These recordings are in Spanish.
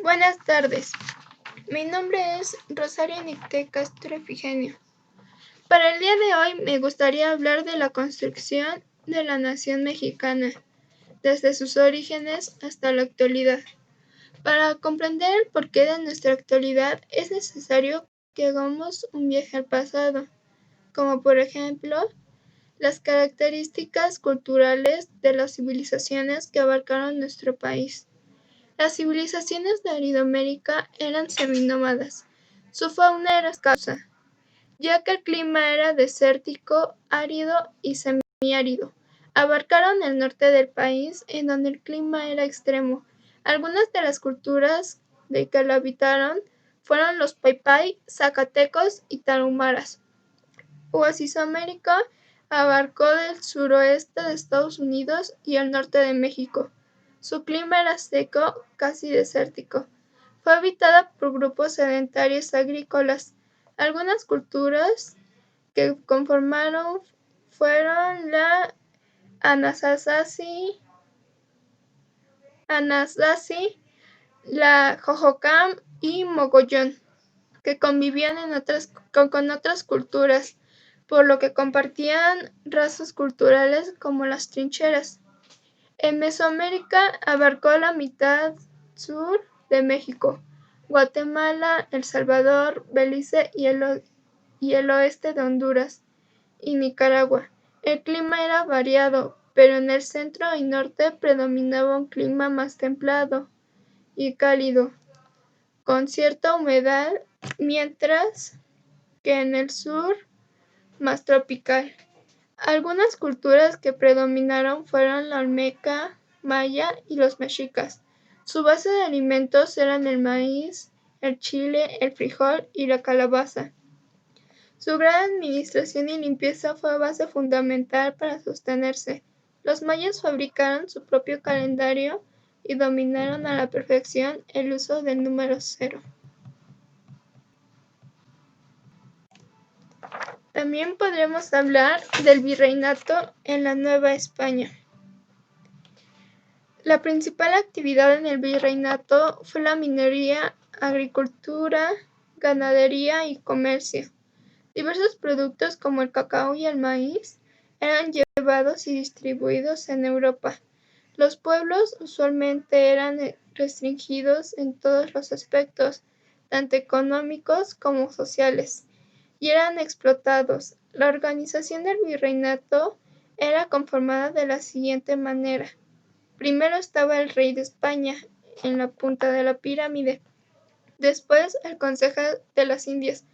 Buenas tardes, mi nombre es Rosario Nicté Castro Efigenio. Para el día de hoy me gustaría hablar de la construcción de la nación mexicana, desde sus orígenes hasta la actualidad. Para comprender el porqué de nuestra actualidad es necesario que hagamos un viaje al pasado, como por ejemplo, las características culturales de las civilizaciones que abarcaron nuestro país. Las civilizaciones de Aridoamérica eran seminómadas. Su fauna era escasa, ya que el clima era desértico, árido y semiárido. Abarcaron el norte del país, en donde el clima era extremo. Algunas de las culturas de que lo habitaron fueron los Paipai, Zacatecos y Tarahumaras. Oasisoamérica abarcó del suroeste de Estados Unidos y el norte de México. Su clima era seco, casi desértico. Fue habitada por grupos sedentarios agrícolas. Algunas culturas que conformaron fueron la Anasazi, la Jojocam y Mogollón, que convivían con otras culturas, por lo que compartían rasgos culturales como las trincheras. En Mesoamérica abarcó la mitad sur de México, Guatemala, El Salvador, Belice y el oeste de Honduras y Nicaragua. El clima era variado, pero en el centro y norte predominaba un clima más templado y cálido, con cierta humedad, mientras que en el sur más tropical. Algunas culturas que predominaron fueron la olmeca, maya y los mexicas. Su base de alimentos eran el maíz, el chile, el frijol y la calabaza. Su gran administración y limpieza fue base fundamental para sostenerse. Los mayas fabricaron su propio calendario y dominaron a la perfección el uso del número 0. También podremos hablar del virreinato en la Nueva España. La principal actividad en el virreinato fue la minería, agricultura, ganadería y comercio. Diversos productos como el cacao y el maíz eran llevados y distribuidos en Europa. Los pueblos usualmente eran restringidos en todos los aspectos, tanto económicos como sociales, y eran explotados. La organización del virreinato era conformada de la siguiente manera. Primero estaba el rey de España, en la punta de la pirámide. Después el Consejo de las Indias,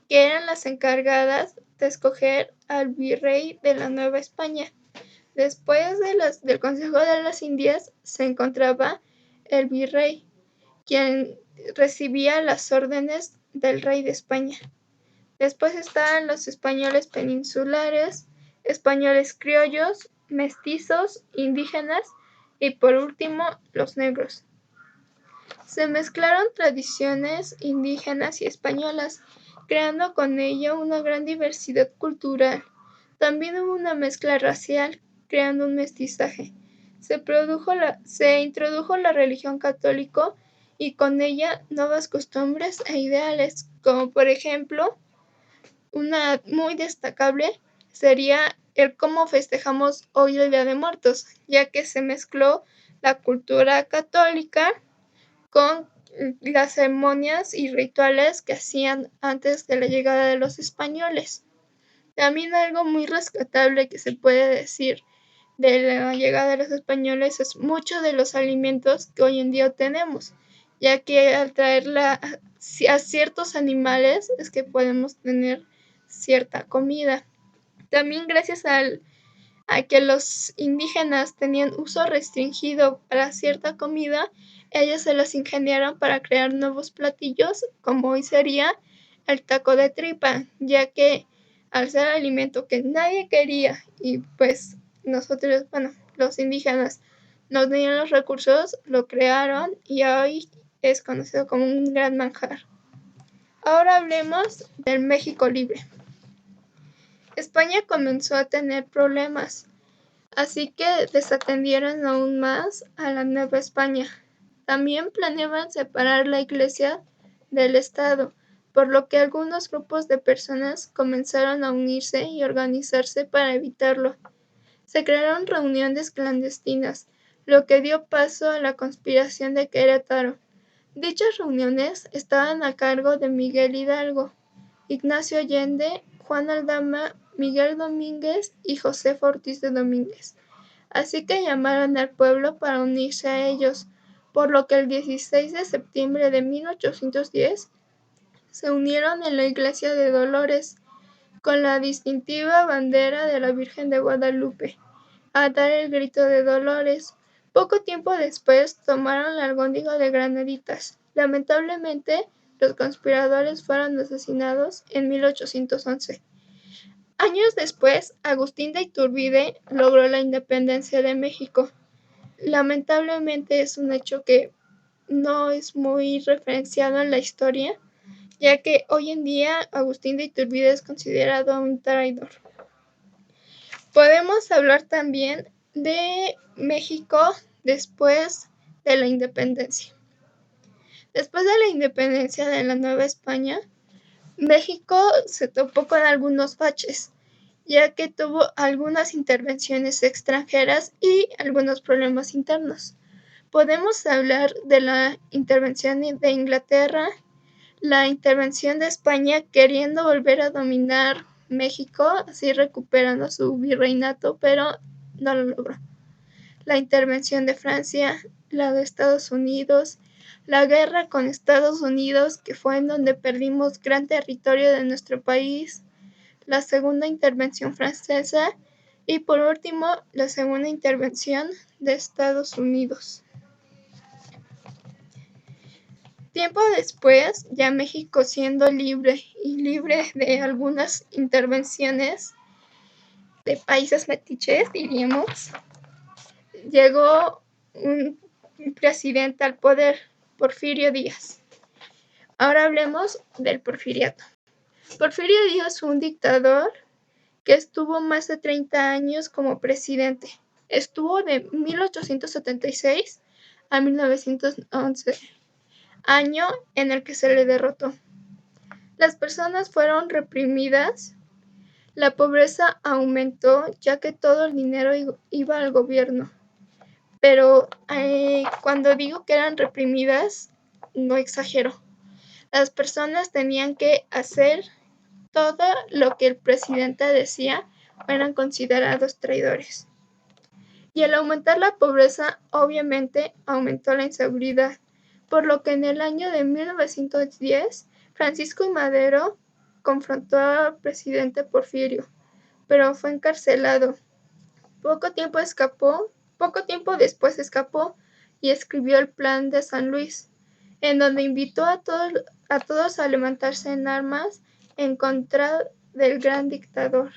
que eran las encargadas de escoger al virrey de la Nueva España. Después del Consejo de las Indias se encontraba el virrey, quien recibía las órdenes del rey de España. Después estaban los españoles peninsulares, españoles criollos, mestizos, indígenas y por último los negros. Se mezclaron tradiciones indígenas y españolas, creando con ello una gran diversidad cultural. También hubo una mezcla racial, creando un mestizaje. Se introdujo la religión católica y con ella nuevas costumbres e ideales, como por ejemplo, una muy destacable sería el cómo festejamos hoy el Día de Muertos, ya que se mezcló la cultura católica con las ceremonias y rituales que hacían antes de la llegada de los españoles. También algo muy rescatable que se puede decir de la llegada de los españoles es muchos de los alimentos que hoy en día tenemos, ya que al traerla a ciertos animales es que podemos tener cierta comida. También gracias a que los indígenas tenían uso restringido para cierta comida, ellos se las ingeniaron para crear nuevos platillos, como hoy sería el taco de tripa, ya que al ser alimento que nadie quería y pues nosotros, los indígenas no tenían los recursos, lo crearon y hoy es conocido como un gran manjar. Ahora hablemos del México libre. España comenzó a tener problemas, así que desatendieron aún más a la Nueva España. También planeaban separar la Iglesia del Estado, por lo que algunos grupos de personas comenzaron a unirse y organizarse para evitarlo. Se crearon reuniones clandestinas, lo que dio paso a la conspiración de Querétaro. Dichas reuniones estaban a cargo de Miguel Hidalgo, Ignacio Allende, Juan Aldama, Miguel Domínguez y Josefa Ortiz de Domínguez. Así que llamaron al pueblo para unirse a ellos, por lo que el 16 de septiembre de 1810 se unieron en la iglesia de Dolores, con la distintiva bandera de la Virgen de Guadalupe, a dar el grito de Dolores. Poco tiempo después tomaron la Alhóndiga de Granaditas. Lamentablemente, los conspiradores fueron asesinados en 1811. Años después, Agustín de Iturbide logró la independencia de México. Lamentablemente es un hecho que no es muy referenciado en la historia, ya que hoy en día Agustín de Iturbide es considerado un traidor. Podemos hablar también de México después de la independencia. Después de la independencia de la Nueva España, México se topó con algunos baches, ya que tuvo algunas intervenciones extranjeras y algunos problemas internos. Podemos hablar de la intervención de Inglaterra, la intervención de España queriendo volver a dominar México, así recuperando su virreinato, pero no lo logró. La intervención de Francia, la de Estados Unidos, la guerra con Estados Unidos, que fue en donde perdimos gran territorio de nuestro país, la segunda intervención francesa y por último la segunda intervención de Estados Unidos. Tiempo después, ya México siendo libre y libre de algunas intervenciones de países metiches, diríamos, llegó un presidente al poder, Porfirio Díaz. Ahora hablemos del porfiriato. Porfirio Díaz fue un dictador que estuvo más de 30 años como presidente. Estuvo de 1876 a 1911, año en el que se le derrotó. Las personas fueron reprimidas, la pobreza aumentó ya que todo el dinero iba al gobierno. Pero cuando digo que eran reprimidas, no exagero. Las personas tenían que hacer todo lo que el presidente decía, eran considerados traidores. Y al aumentar la pobreza, obviamente aumentó la inseguridad, por lo que en el año de 1910, Francisco I. Madero confrontó al presidente Porfirio, pero fue encarcelado. Poco tiempo después escapó y escribió el Plan de San Luis, en donde invitó a todos a levantarse en armas en contra del gran dictador.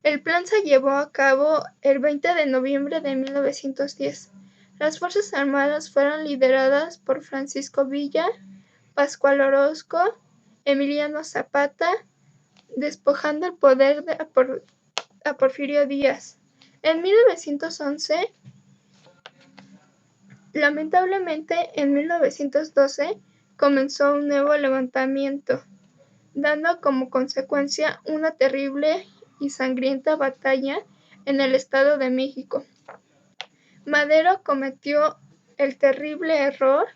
El plan se llevó a cabo el 20 de noviembre de 1910. Las Fuerzas Armadas fueron lideradas por Francisco Villa, Pascual Orozco, Emiliano Zapata, despojando el poder a Porfirio Díaz. En 1911, lamentablemente en 1912, comenzó un nuevo levantamiento, dando como consecuencia una terrible y sangrienta batalla en el Estado de México. Madero cometió el terrible error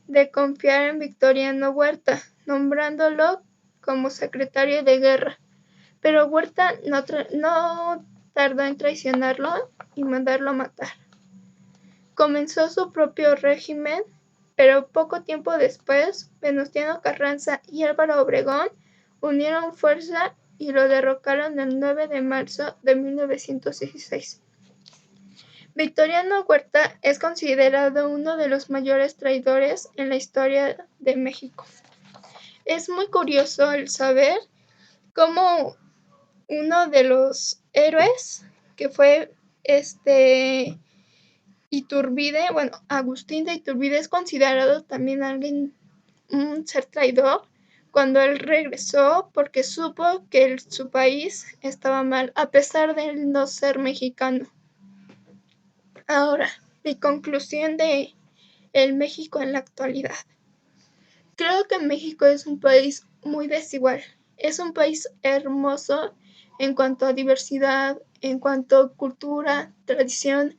de confiar en Victoriano Huerta, nombrándolo como secretario de guerra, pero Huerta no tardó en traicionarlo y mandarlo matar. Comenzó su propio régimen, pero poco tiempo después, Venustiano Carranza y Álvaro Obregón unieron fuerza y lo derrocaron el 9 de marzo de 1916. Victoriano Huerta es considerado uno de los mayores traidores en la historia de México. Es muy curioso el saber cómo uno de los héroes que fue Iturbide, Agustín de Iturbide es considerado también un ser traidor cuando él regresó porque supo que su país estaba mal, a pesar de no ser mexicano. Ahora, mi conclusión de el México en la actualidad. Creo que México es un país muy desigual. Es un país hermoso en cuanto a diversidad, en cuanto a cultura, tradición.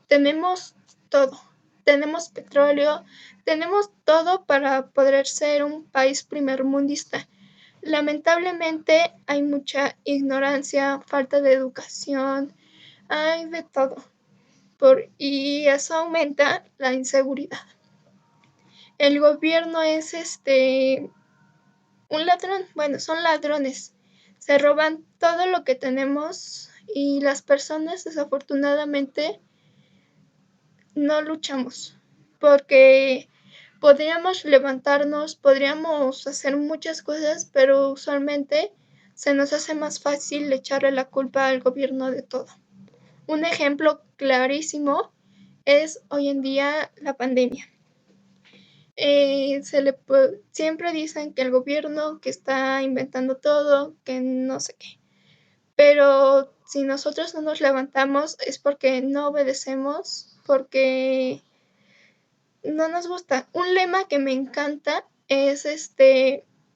Tenemos todo. Tenemos petróleo, tenemos todo para poder ser un país primermundista. Lamentablemente hay mucha ignorancia, falta de educación, hay de todo. Y eso aumenta la inseguridad. El gobierno es un ladrón, bueno, son ladrones. Se roban todo lo que tenemos y las personas desafortunadamente no luchamos porque podríamos levantarnos, podríamos hacer muchas cosas, pero usualmente se nos hace más fácil echarle la culpa al gobierno de todo. Un ejemplo clarísimo es hoy en día la pandemia. Siempre dicen que el gobierno que está inventando todo, que no sé qué. Pero si nosotros no nos levantamos es porque no obedecemos, porque no nos gusta. Un lema que me encanta es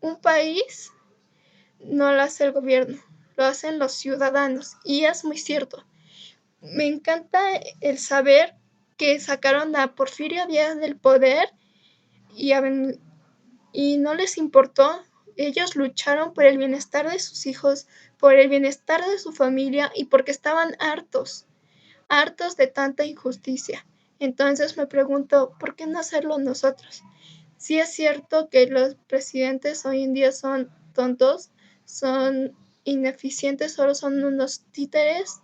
un país no lo hace el gobierno, lo hacen los ciudadanos. Y es muy cierto. Me encanta el saber que sacaron a Porfirio Díaz del poder y, y no les importó. Ellos lucharon por el bienestar de sus hijos, por el bienestar de su familia y porque estaban hartos de tanta injusticia. Entonces me pregunto, ¿por qué no hacerlo nosotros? Sí es cierto que los presidentes hoy en día son tontos, son ineficientes, solo son unos títeres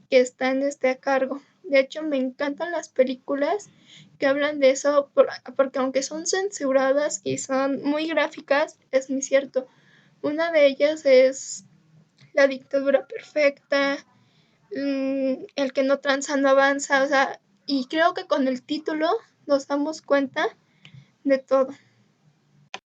que están a cargo. De hecho, me encantan las películas que hablan de eso, porque aunque son censuradas y son muy gráficas, es muy cierto. Una de ellas es La dictadura perfecta, El que no tranza no avanza, o sea, y creo que con el título nos damos cuenta de todo.